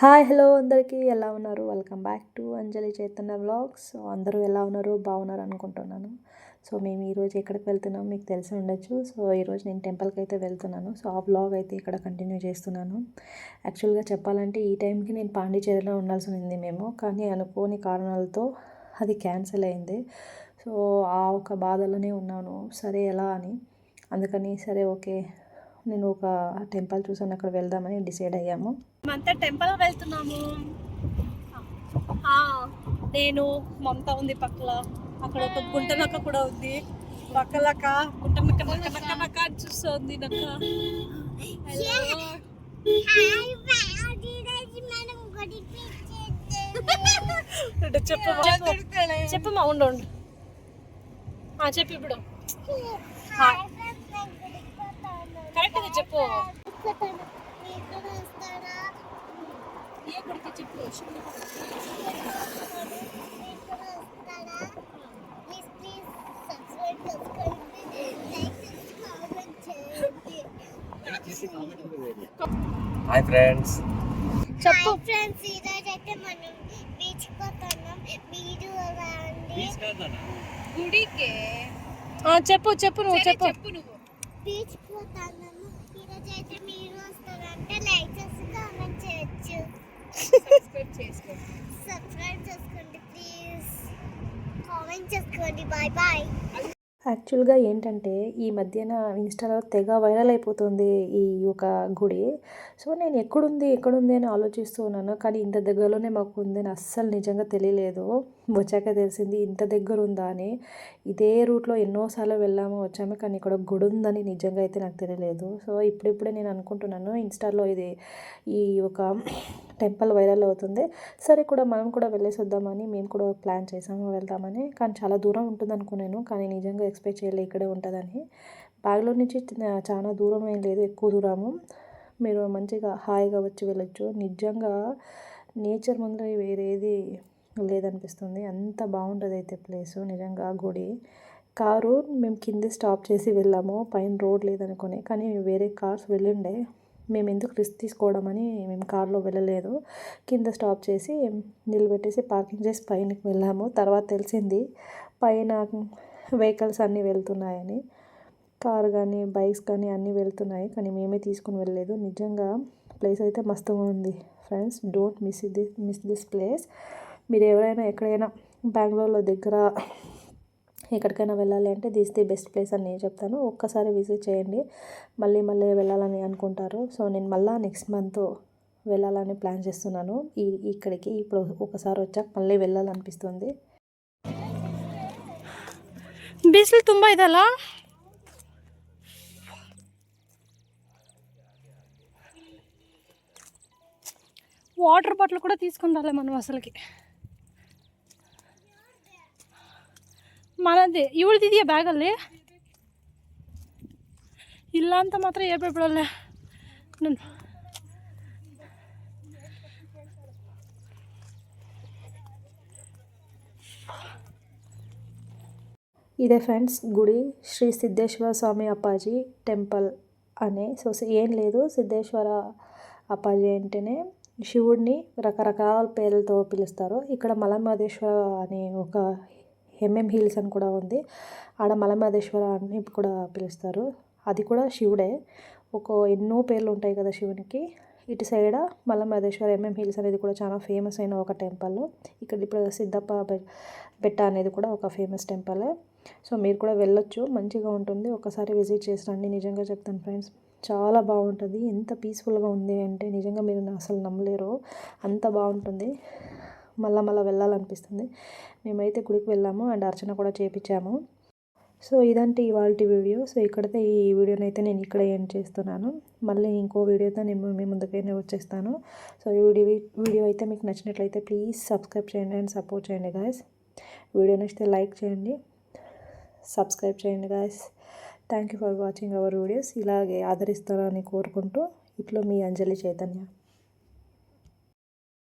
Hi hello అందరికీ ఎలా ఉన్నారు? Welcome back to Anjali Chaitanya vlogs. So అందరూ ఎలా ఉన్నారు? బాగున్నారు అనుకుంటున్నాను. సో మేము ఈరోజు ఎక్కడికి వెళ్తున్నాం మీకు తెలిసి ఉండొచ్చు. సో ఈరోజు నేను టెంపుల్కి అయితే వెళ్తున్నాను. సో ఆ వ్లాగ్ అయితే ఇక్కడ కంటిన్యూ చేస్తున్నాను. యాక్చువల్గా చెప్పాలంటే ఈ టైంకి నేను పాండిచేరిలో ఉండాల్సి ఉంది మేము, కానీ అనుకోని కారణాలతో అది క్యాన్సిల్ అయింది. సో ఆ ఒక బాధలోనే ఉన్నాను, సరే ఎలా అని. అందుకని సరే ఓకే నేను ఒక టెంపుల్ చూసాను, అక్కడ వెళ్దామని డిసైడ్ అయ్యాము. మేమంతా టెంపుల్ వెళ్తున్నాము. నేను మమత ఉంది పక్కల, అక్కడ ఒక గుంటనక్క కూడా ఉంది పక్కలక్క. గుంటనక్క నక్క నక్క నక్క అని చూస్తుంది నక్క. చెప్పమ్మా, ఉండు చెప్పు ఇప్పుడు కరెక్ట్గా చెప్పు. ఏ గుడికి చెప్పు. హాయ్ ఫ్రెండ్స్, చెప్పు. ఫ్రెండ్స్ ఈరోజు అయితే మనం బీచ్ పోతున్నాం. మీరు గుడికి చెప్పు చెప్పు నువ్వు చెప్పు నువ్వు. బీచ్ పోతున్నాము ఈరోజు అయితే. మీరు వస్తారంటే లైక్ చేసి కామెంట్ చేయొచ్చు. సబ్స్క్రైబ్ చేసుకోండి ప్లీజ్. కామెంట్ చేసుకోండి. Bye bye. యాక్చువల్గా ఏంటంటే ఈ మధ్యన ఇన్స్టాలో తెగ వైరల్ అయిపోతుంది ఈ ఒక గుడి. సో నేను ఎక్కడుంది అని ఆలోచిస్తూ ఉన్నాను, కానీ ఇంత దగ్గరలోనే మాకు ఉందని అస్సలు నిజంగా తెలియలేదు. వచ్చాక తెలిసింది ఇంత దగ్గర ఉందా అని. ఇదే రూట్లో ఎన్నోసార్లు వచ్చాము, కానీ ఇక్కడ గుడి ఉందని నిజంగా అయితే నాకు తెలియలేదు. సో ఇప్పుడిప్పుడే నేను అనుకుంటున్నాను, ఇన్స్టాలో ఈ ఒక టెంపుల్ వైరల్ అవుతుంది, సరే కూడా మనం కూడా వెళ్ళేసి వద్దామని మేము కూడా ప్లాన్ చేసాము వెళ్దామని. కానీ చాలా దూరం ఉంటుంది అనుకున్నాను, కానీ నిజంగా ఎక్స్పెక్ట్ చేయలేదు ఇక్కడే ఉంటుందని. బెంగళూరు నుంచి చాలా దూరం ఏం లేదు, ఎక్కువ దూరము. మీరు మంచిగా హాయిగా వచ్చి వెళ్ళొచ్చు. నిజంగా నేచర్ ముందర వేరేది లేదనిపిస్తుంది, అంత బాగుంటుంది అయితే ప్లేసు. నిజంగా గుడి కారు మేము కింద స్టాప్ చేసి వెళ్ళాము, పైన రోడ్ లేదనుకుని. కానీ వేరే కార్స్ వెళ్ళిండే, మేము ఎందుకు రిస్క్ తీసుకోవడం అని మేము కార్లో వెళ్ళలేదు. కింద స్టాప్ చేసి నిలబెట్టేసి పార్కింగ్ చేసి పైనకి వెళ్ళాము. తర్వాత తెలిసింది పైన వెహికల్స్ అన్నీ వెళ్తున్నాయని, కార్ కానీ బైక్స్ కానీ అన్నీ వెళ్తున్నాయి, కానీ మేమే తీసుకుని వెళ్ళలేదు. నిజంగా ప్లేస్ అయితే మస్తుగా ఉంది friends. Don't miss this place. మీరు ఎవరైనా ఎక్కడైనా బెంగళూరులో దగ్గర ఎక్కడికైనా వెళ్ళాలి అంటే దిస్ ది బెస్ట్ ప్లేస్ అని నేను చెప్తాను. ఒక్కసారి విజిట్ చేయండి, మళ్ళీ వెళ్ళాలని అనుకుంటారు. సో నేను మళ్ళీ నెక్స్ట్ మంత్ వెళ్ళాలని ప్లాన్ చేస్తున్నాను ఇక్కడికి. ఇప్పుడు ఒకసారి వచ్చాక మళ్ళీ వెళ్ళాలనిపిస్తుంది. ಬಿಸಿಲು ತುಂಬ ಇದಲ್ಲ, వాటర్ బాటిల్ కూడా తీసుకుని రాలే మనం అసలుకి. మనది ಇವಳ್ದಿದೆಯಾ ಬ್ಯಾಗಲ್ಲಿ? ಇಲ್ಲ ಅಂತ ಮಾತ್ರ ಹೇಳ್ಬಿಡಲ್ಲ ನಾನು. ఇదే ఫ్రెండ్స్ గుడి, శ్రీ సిద్ధేశ్వర స్వామి అప్పాజీ టెంపుల్ అనే. సో ఏం లేదు, సిద్ధేశ్వర అప్పాజీ అంటేనే శివుడిని రకరకాల పేర్లతో పిలుస్తారు. ఇక్కడ మలమహదేశ్వర అనే ఒక హిల్స్ అని కూడా ఉంది, ఆడ మలమహదేశ్వర అని కూడా పిలుస్తారు. అది కూడా శివుడే. ఎన్నో పేర్లు ఉంటాయి కదా శివునికి. ఇటు సైడ్ మలమహదేశ్వర హిల్స్ అనేది కూడా చాలా ఫేమస్ అయిన ఒక టెంపుల్. ఇక్కడ ఇప్పుడు సిద్ధప్ప బెట్ట అనేది కూడా ఒక ఫేమస్ టెంపుల్. సో మీరు కూడా వెళ్ళొచ్చు, మంచిగా ఉంటుంది. ఒకసారి విజిట్ చేసి రండి. నిజంగా చెప్తాను ఫ్రెండ్స్, చాలా బాగుంటుంది. ఎంత పీస్ఫుల్గా ఉంది అంటే నిజంగా మీరు అసలు నమ్మలేరు, అంత బాగుంటుంది. మళ్ళీ వెళ్ళాలనిపిస్తుంది. మేమైతే గుడికి వెళ్ళాము అండ్ అర్చన కూడా చేయించాము. సో ఇదంటే ఇవాళ వీడియో. సో ఇక్కడైతే ఈ వీడియోని అయితే నేను ఇక్కడ ఎండ్ చేస్తున్నాను. మళ్ళీ ఇంకో వీడియోతో నేను మీ ముందుకైనా వచ్చేస్తాను. సో ఈ వీడియో అయితే మీకు నచ్చినట్లయితే ప్లీజ్ సబ్స్క్రైబ్ చేయండి అండ్ సపోర్ట్ చేయండి గాయస్. వీడియో నచ్చితే లైక్ చేయండి, సబ్స్క్రైబ్ చేయండి guys. Thank you for watching our videos. ఇలాగే ఆదరిస్తారని కోరుకుంటూ ఇట్లో మీ అంజలి చైతన్య.